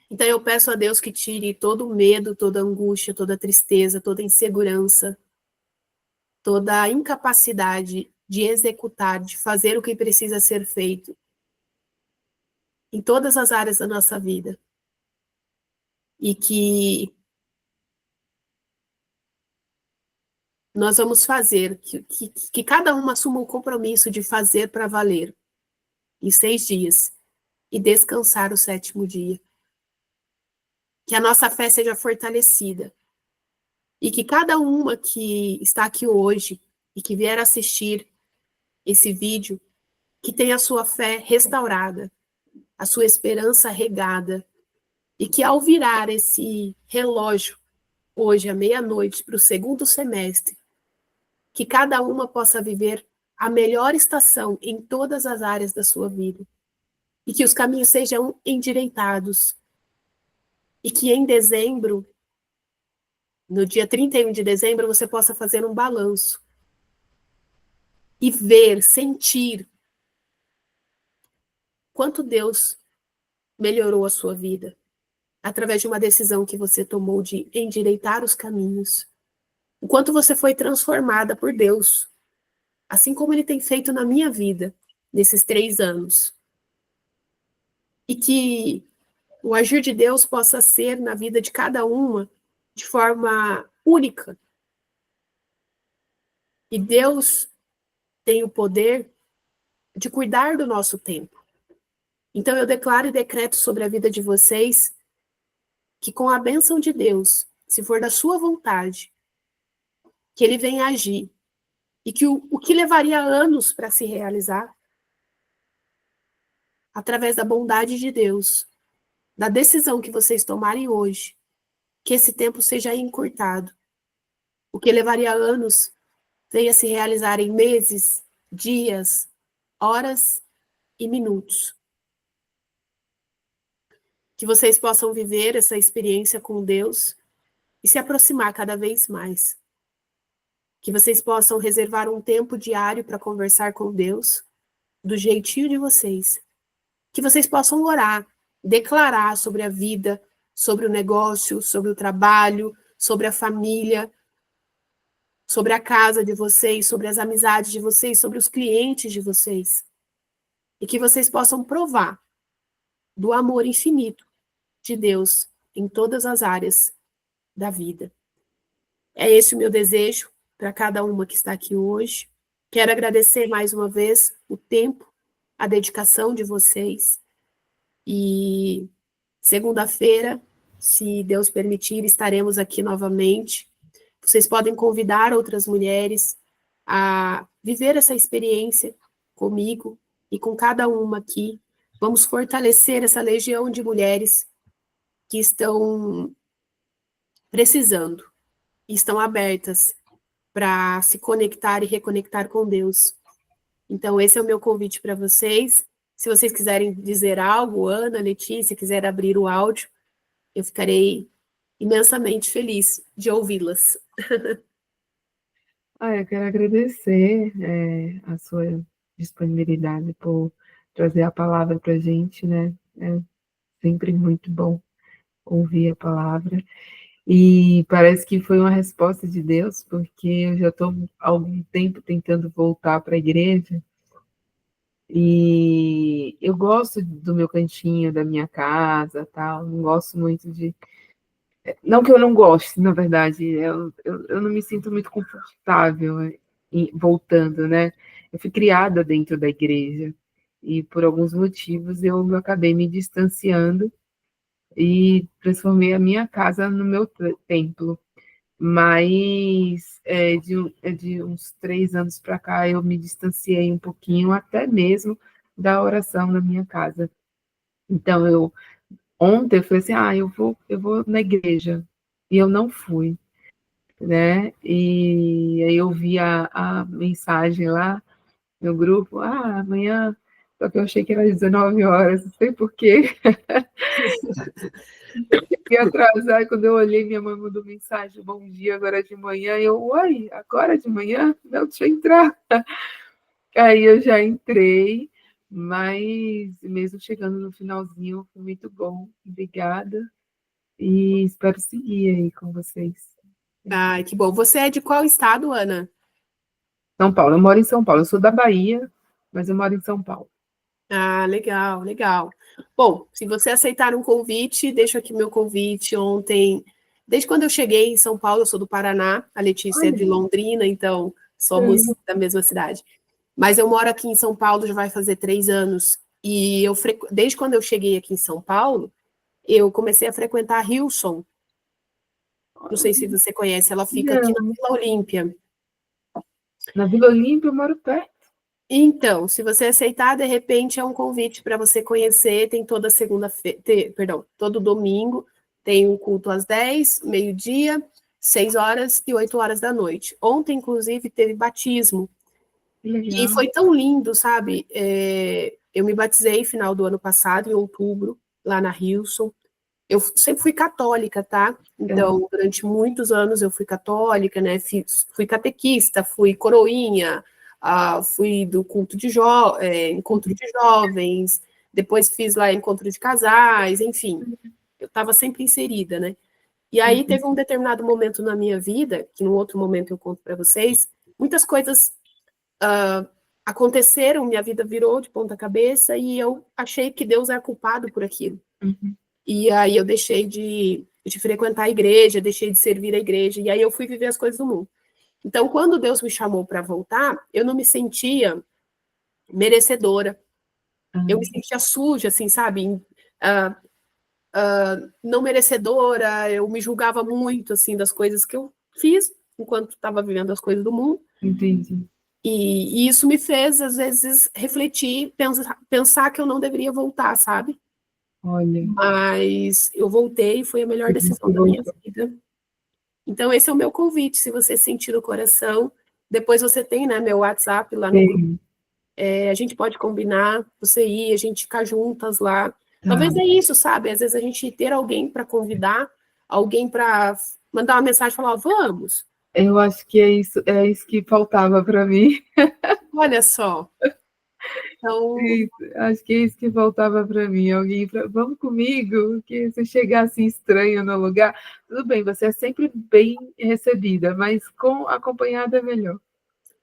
Então eu peço a Deus que tire todo o medo, toda a angústia, toda a tristeza, toda a insegurança, toda a incapacidade de executar, de fazer o que precisa ser feito em todas as áreas da nossa vida. E que nós vamos fazer, que cada um assuma o compromisso de fazer para valer em 6 dias e descansar o 7º dia. Que a nossa fé seja fortalecida e que cada uma que está aqui hoje e que vier assistir esse vídeo, que tenha a sua fé restaurada, a sua esperança regada e que ao virar esse relógio hoje à meia-noite para o 2º semestre, que cada uma possa viver a melhor estação em todas as áreas da sua vida. E que os caminhos sejam endireitados. E que em dezembro, no dia 31 de dezembro, você possa fazer um balanço. E ver, sentir quanto Deus melhorou a sua vida. Através de uma decisão que você tomou de endireitar os caminhos. O quanto você foi transformada por Deus. Assim como Ele tem feito na minha vida, nesses 3 anos. E que o agir de Deus possa ser na vida de cada uma de forma única. E Deus tem o poder de cuidar do nosso tempo. Então eu declaro e decreto sobre a vida de vocês que com a bênção de Deus, se for da sua vontade, que Ele venha agir. E que o que levaria anos para se realizar, através da bondade de Deus, da decisão que vocês tomarem hoje, que esse tempo seja encurtado. O que levaria anos venha se realizar em meses, dias, horas e minutos. Que vocês possam viver essa experiência com Deus e se aproximar cada vez mais. Que vocês possam reservar um tempo diário para conversar com Deus, do jeitinho de vocês. Que vocês possam orar, declarar sobre a vida, sobre o negócio, sobre o trabalho, sobre a família, sobre a casa de vocês, sobre as amizades de vocês, sobre os clientes de vocês. E que vocês possam provar do amor infinito de Deus em todas as áreas da vida. É esse o meu desejo para cada uma que está aqui hoje. Quero agradecer mais uma vez o tempo, a dedicação de vocês. E segunda-feira, se Deus permitir, estaremos aqui novamente. Vocês podem convidar outras mulheres a viver essa experiência comigo e com cada uma aqui. Vamos fortalecer essa legião de mulheres que estão precisando e estão abertas para se conectar e reconectar com Deus. Então, esse é o meu convite para vocês. Se vocês quiserem dizer algo, Ana, Letícia, quiser abrir o áudio, eu ficarei imensamente feliz de ouvi-las. Eu quero agradecer a sua disponibilidade por trazer a palavra para a gente, né? É sempre muito bom ouvir a palavra. E parece que foi uma resposta de Deus, porque eu já estou há algum tempo tentando voltar para a igreja. E eu gosto do meu cantinho, da minha casa, tal. Não gosto muito de. Não que eu não goste, na verdade, eu não me sinto muito confortável voltando, né? Eu fui criada dentro da igreja e por alguns motivos eu acabei me distanciando e transformei a minha casa no meu templo. Mas de uns 3 anos para cá eu me distanciei um pouquinho, até mesmo da oração na minha casa. Então, ontem eu falei assim, eu vou na igreja, e eu não fui, né? E aí eu vi a mensagem lá no grupo, amanhã, só que eu achei que era 19 horas, não sei por quê. Ia atrasar, e quando eu olhei, minha mãe mandou mensagem, bom dia, agora de manhã, uai, agora de manhã? Não, deixa eu entrar. Aí eu já entrei, mas mesmo chegando no finalzinho, foi muito bom, obrigada, e espero seguir aí com vocês. Ai, que bom. Você é de qual estado, Ana? São Paulo, eu moro em São Paulo, eu sou da Bahia, mas eu moro em São Paulo. Ah, legal, legal. Bom, se você aceitar um convite, deixo aqui meu convite ontem. Desde quando eu cheguei em São Paulo, eu sou do Paraná, a Letícia é de Olha, Londrina, então somos da mesma cidade. Mas eu moro aqui em São Paulo já vai fazer 3 anos. E desde quando eu cheguei aqui em São Paulo, eu comecei a frequentar a Hillsong. Não sei se você conhece, ela fica aqui na não, Vila Olímpia. na Vila Olímpia eu moro perto. Então, se você aceitar, de repente é um convite para você conhecer. Tem toda segunda-feira, perdão, todo domingo tem um culto às 10, meio-dia, 6 horas e 8 horas da noite. Ontem, inclusive, teve batismo. Que E legal. foi tão lindo, sabe? Eu me batizei final do ano passado, em outubro, lá na Hillsong. Eu sempre fui católica, tá? Então, durante muitos anos eu fui católica, né? Fui catequista, fui coroinha, fui do encontro de jovens, depois fiz lá encontro de casais, enfim, eu estava sempre inserida, né? E aí teve um determinado momento na minha vida, que num outro momento eu conto para vocês, muitas coisas aconteceram, minha vida virou de ponta cabeça e eu achei que Deus é culpado por aquilo. Uhum. E aí eu deixei de frequentar a igreja, deixei de servir a igreja, e aí eu fui viver as coisas do mundo. Então, quando Deus me chamou para voltar, eu não me sentia merecedora. Eu me sentia suja, assim, sabe? Não merecedora, eu me julgava muito, assim, das coisas que eu fiz enquanto estava vivendo as coisas do mundo. Entendi. E isso me fez, às vezes, refletir, pensar que eu não deveria voltar, sabe? Olha, Mas eu voltei e foi a melhor decisão da minha vida. Então, esse é o meu convite, se você sentir no coração. Depois você tem, né, meu WhatsApp lá no grupo. A gente pode combinar, você ir, a gente ficar juntas lá. Talvez é isso, sabe? Às vezes a gente ter alguém para convidar, alguém para mandar uma mensagem e falar, ó, vamos. Eu acho que é isso que faltava para mim. Olha só. Então, Isso, acho que é isso que faltava para mim. Alguém para, vamos comigo, que se chegar assim estranho no lugar, tudo bem, você é sempre bem recebida, mas acompanhada é melhor.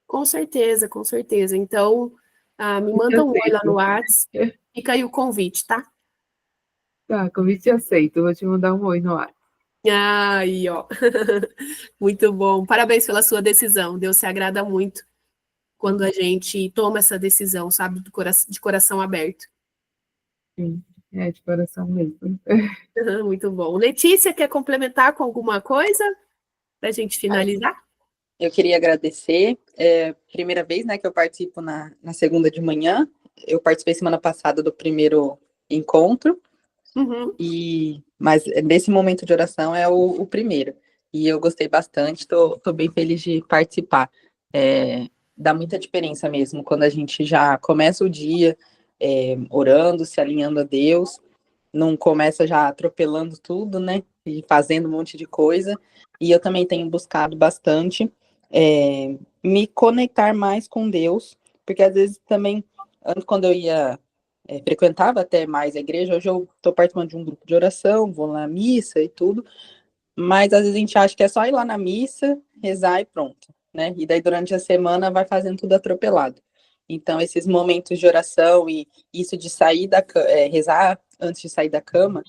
com certeza, com certeza. Então, me Eu manda um oi lá no aceito. WhatsApp. Fica aí o convite, tá? Tá, convite aceito. Vou te mandar um oi no ar. Aí, ó. Muito bom. Parabéns pela sua decisão. Deus se agrada muito quando a gente toma essa decisão, sabe, de coração aberto. Sim, é de coração mesmo. Muito bom. Letícia, quer complementar com alguma coisa para a gente finalizar? Eu queria agradecer. Primeira vez, né, que eu participo na segunda de manhã. Eu participei semana passada do primeiro encontro, Uhum. mas nesse momento de oração é o primeiro. E eu gostei bastante, tô bem feliz de participar. Dá muita diferença mesmo quando a gente já começa o dia orando, se alinhando a Deus, não começa já atropelando tudo, né? E fazendo um monte de coisa. E eu também tenho buscado bastante me conectar mais com Deus, porque às vezes também, antes quando eu ia, frequentava até mais a igreja, hoje eu estou participando de um grupo de oração, vou na missa e tudo, mas às vezes a gente acha que é só ir lá na missa, rezar e pronto, né? E daí durante a semana vai fazendo tudo atropelado. Então, esses momentos de oração e isso de sair rezar antes de sair da cama,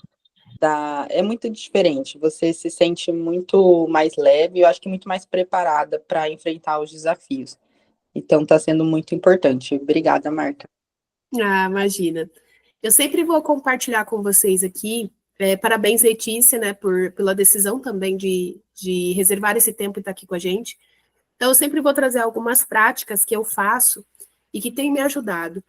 é muito diferente. Você se sente muito mais leve, eu acho que muito mais preparada para enfrentar os desafios. Então, está sendo muito importante. Obrigada, Marta. Ah, imagina. Eu sempre vou compartilhar com vocês aqui. Parabéns, Letícia, né, pela decisão também de reservar esse tempo e estar aqui com a gente. Então, eu sempre vou trazer algumas práticas que eu faço e que têm me ajudado.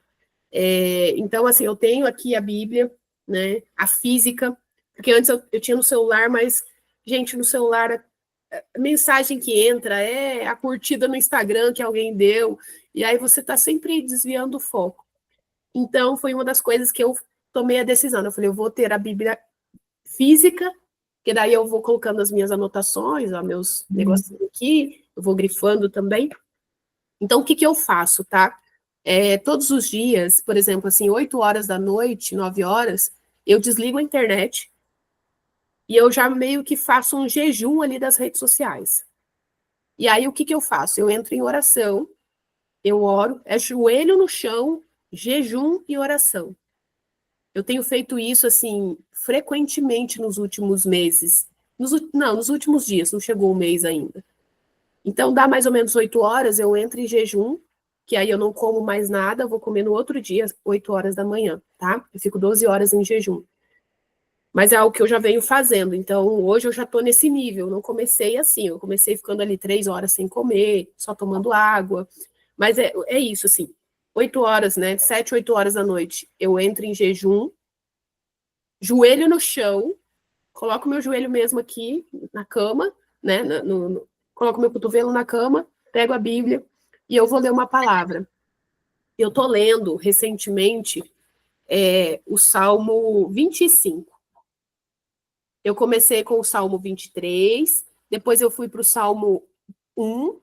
Então, assim, eu tenho aqui a Bíblia, né, a física, porque antes eu tinha no celular, mas, gente, no celular, a mensagem que entra é a curtida no Instagram que alguém deu, e aí você está sempre desviando o foco. Então, foi uma das coisas que eu tomei a decisão. Eu falei, eu vou ter a Bíblia física, que daí eu vou colocando as minhas anotações, ó, meus negocinhos aqui, eu vou grifando também. Então, o que eu faço, tá? Todos os dias, por exemplo, assim, 8 horas da noite, 9 horas, eu desligo a internet e eu já meio que faço um jejum ali das redes sociais. E aí, o que eu faço? Eu entro em oração, eu oro, é joelho no chão, jejum e oração. Eu tenho feito isso, assim, frequentemente nos últimos meses. Nos últimos dias, não chegou o mês ainda. Então, dá mais ou menos 8 horas, eu entro em jejum, que aí eu não como mais nada, vou comer no outro dia, 8 horas da manhã, tá? Eu fico 12 horas em jejum. Mas é algo que eu já venho fazendo, então hoje eu já tô nesse nível, não comecei assim, eu comecei ficando ali 3 horas sem comer, só tomando água, mas é isso, assim, 8 horas, né, 7, 8 horas da noite, eu entro em jejum, joelho no chão, coloco meu joelho mesmo aqui na cama, né? Coloco meu cotovelo na cama, pego a Bíblia e eu vou ler uma palavra. Eu tô lendo recentemente o Salmo 25. Eu comecei com o Salmo 23, depois eu fui para o Salmo 1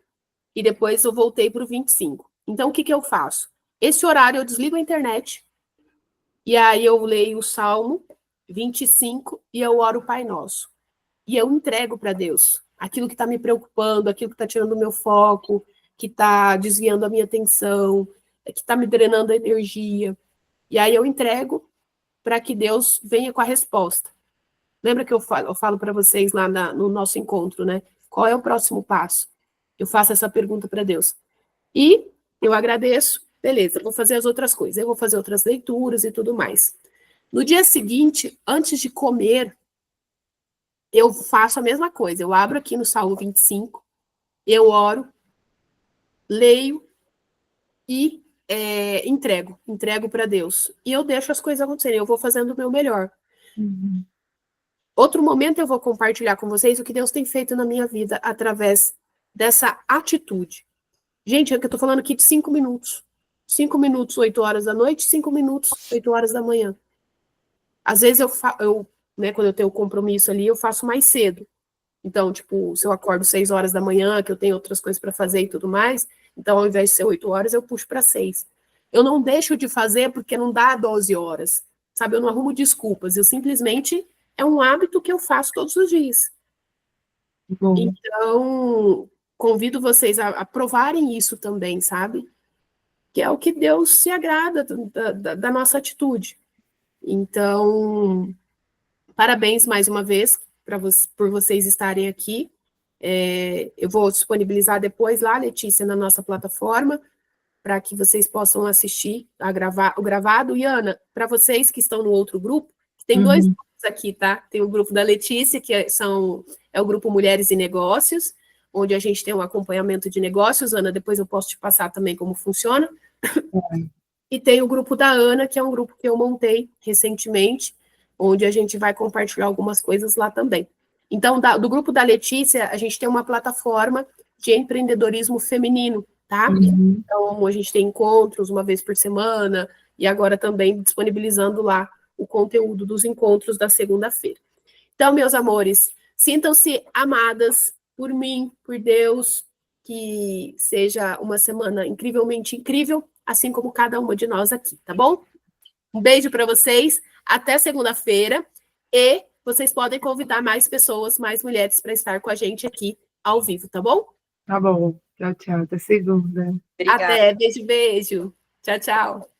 e depois eu voltei para o 25. Então, o que eu faço? Esse horário eu desligo a internet e aí eu leio o Salmo 25 e eu oro o Pai Nosso. E eu entrego para Deus aquilo que está me preocupando, aquilo que está tirando o meu foco, que está desviando a minha atenção, que está me drenando a energia. E aí eu entrego para que Deus venha com a resposta. Lembra que eu falo para vocês lá no nosso encontro, né? Qual é o próximo passo? Eu faço essa pergunta para Deus. E eu agradeço, beleza, vou fazer as outras coisas, eu vou fazer outras leituras e tudo mais. No dia seguinte, antes de comer, eu faço a mesma coisa. Eu abro aqui no Salmo 25, eu oro, leio e entrego para Deus. E eu deixo as coisas acontecerem, eu vou fazendo o meu melhor. Uhum. Outro momento eu vou compartilhar com vocês o que Deus tem feito na minha vida através dessa atitude. Gente, é que eu tô falando aqui de 5 minutos. 5 minutos, 8 horas da noite, 5 minutos, 8 horas da manhã. Às vezes né, quando eu tenho compromisso ali, eu faço mais cedo. Então, tipo, se eu acordo 6 horas da manhã, que eu tenho outras coisas para fazer e tudo mais, então ao invés de ser 8 horas, eu puxo para 6. Eu não deixo de fazer porque não dá 12 horas, sabe? Eu não arrumo desculpas, eu simplesmente é um hábito que eu faço todos os dias. Bom, Então, convido vocês a provarem isso também, sabe? Que é o que Deus se agrada da nossa atitude. Então, parabéns mais uma vez por vocês estarem aqui. Eu vou disponibilizar depois lá, Letícia, na nossa plataforma, para que vocês possam assistir o gravado. E, Ana, para vocês que estão no outro grupo, tem dois grupos aqui, tá? Tem o grupo da Letícia, que é o grupo Mulheres e Negócios, onde a gente tem um acompanhamento de negócios. Ana, depois eu posso te passar também como funciona. E tem o grupo da Ana, que é um grupo que eu montei recentemente, onde a gente vai compartilhar algumas coisas lá também. Então, do grupo da Letícia, a gente tem uma plataforma de empreendedorismo feminino, tá? Então, a gente tem encontros uma vez por semana, e agora também disponibilizando lá o conteúdo dos encontros da segunda-feira. Então, meus amores, sintam-se amadas por mim, por Deus, que seja uma semana incrivelmente incrível, assim como cada uma de nós aqui, tá bom? Um beijo para vocês, até segunda-feira, e vocês podem convidar mais pessoas, mais mulheres para estar com a gente aqui ao vivo, tá bom? Tá bom. Tchau, tchau. Até segunda. Obrigada. Até, beijo, beijo. Tchau, tchau.